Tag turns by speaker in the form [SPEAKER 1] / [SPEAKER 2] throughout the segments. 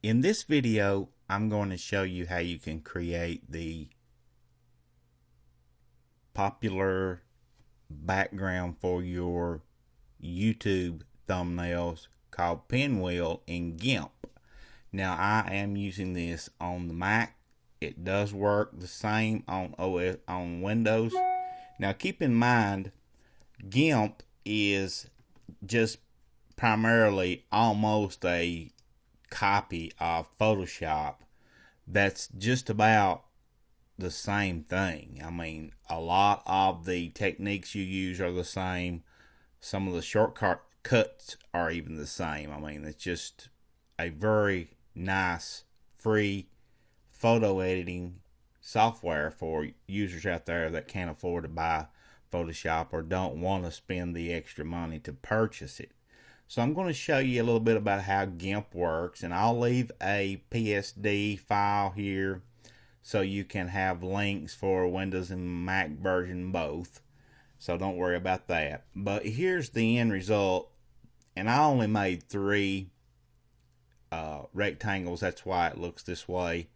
[SPEAKER 1] In this video, I'm going to show you how you can create the popular background for your YouTube thumbnails called Pinwheel in GIMP. Now, I am using this on the Mac. It does work the same on Windows. Now, keep in mind, GIMP is just primarily almost a copy of Photoshop that's just about the same thing. I mean, a lot of the techniques you use are the same. Some of the shortcuts are even the same. I mean, it's just a very nice free photo editing software for users out there that can't afford to buy Photoshop or don't want to spend the extra money to purchase it. So I'm going to show you a little bit about how GIMP works, and I'll leave a PSD file here so you can have links for Windows and Mac version both. So don't worry about that. But here's the end result, and I only made 3 rectangles. That's why it looks this way.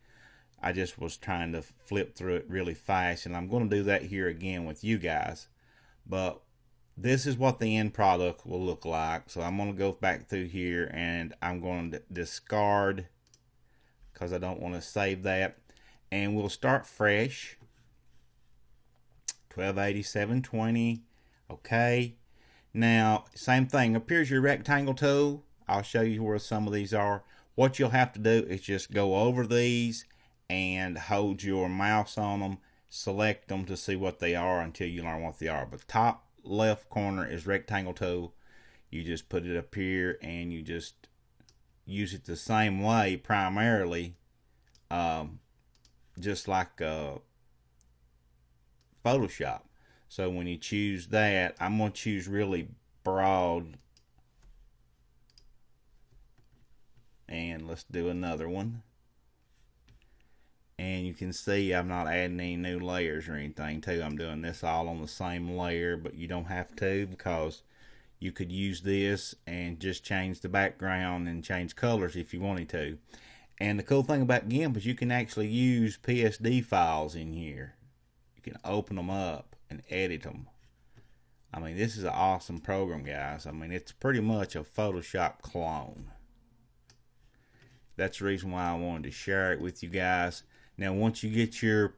[SPEAKER 1] I just was trying to flip through it really fast, and I'm going to do that here again with you guys. But this is what the end product will look like. So I'm going to go back through here and I'm going to discard because I don't want to save that. And we'll start fresh. 1280-720. Okay. Now, same thing. Up here's your rectangle tool. I'll show you where some of these are. What you'll have to do is just go over these and hold your mouse on them. Select them to see what they are until you learn what they are. But top left corner is rectangle tool. You just put it up here and you just use it the same way primarily, just like Photoshop. So when you choose that, I'm going to choose really broad, and let's do another one. And you can see I'm not adding any new layers or anything too. I'm doing this all on the same layer, but you don't have to, because you could use this and just change the background and change colors if you wanted to. And the cool thing about GIMP is you can actually use PSD files in here. You can open them up and edit them. I mean, this is an awesome program, guys. I mean, it's pretty much a Photoshop clone. That's the reason why I wanted to share it with you guys. Now, once you get your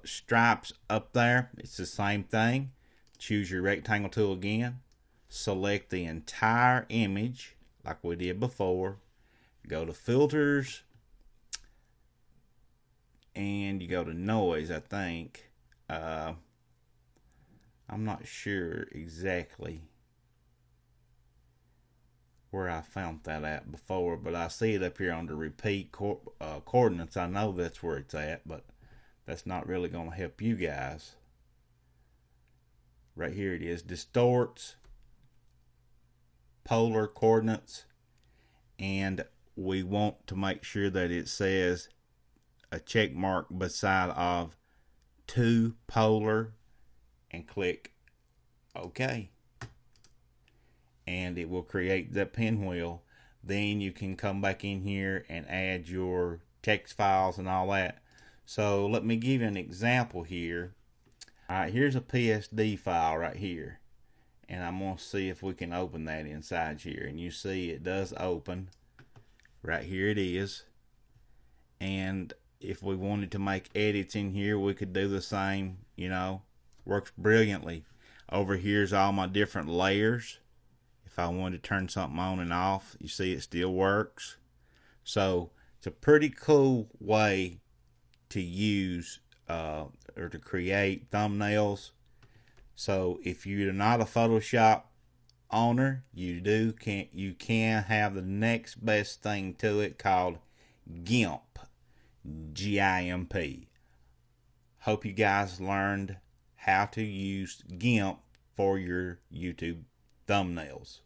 [SPEAKER 1] stripes up there, it's the same thing. Choose your rectangle tool again. Select the entire image like we did before. Go to filters. And you go to noise, I think. I'm not sure exactly where I found that at before, but I see it up here under repeat coordinates. I know that's where it's at, but that's not really going to help you guys. Right here it is, distorts, polar coordinates, and we want to make sure that it says a check mark beside of to polar, and click OK. And it will create the pinwheel. Then you can come back in here and add your text files and all that. So let me give you an example here. Alright, here's a PSD file right here, and I'm going to see if we can open that inside here. And you see it does open. Right here it is. And if we wanted to make edits in here, we could do the same. You know, works brilliantly. Over here's all my different layers. If I wanted to turn something on and off, you see it still works. So it's a pretty cool way to use or to create thumbnails. So if you're not a Photoshop owner, you can have the next best thing to it called GIMP. GIMP. Hope you guys learned how to use GIMP for your YouTube thumbnails.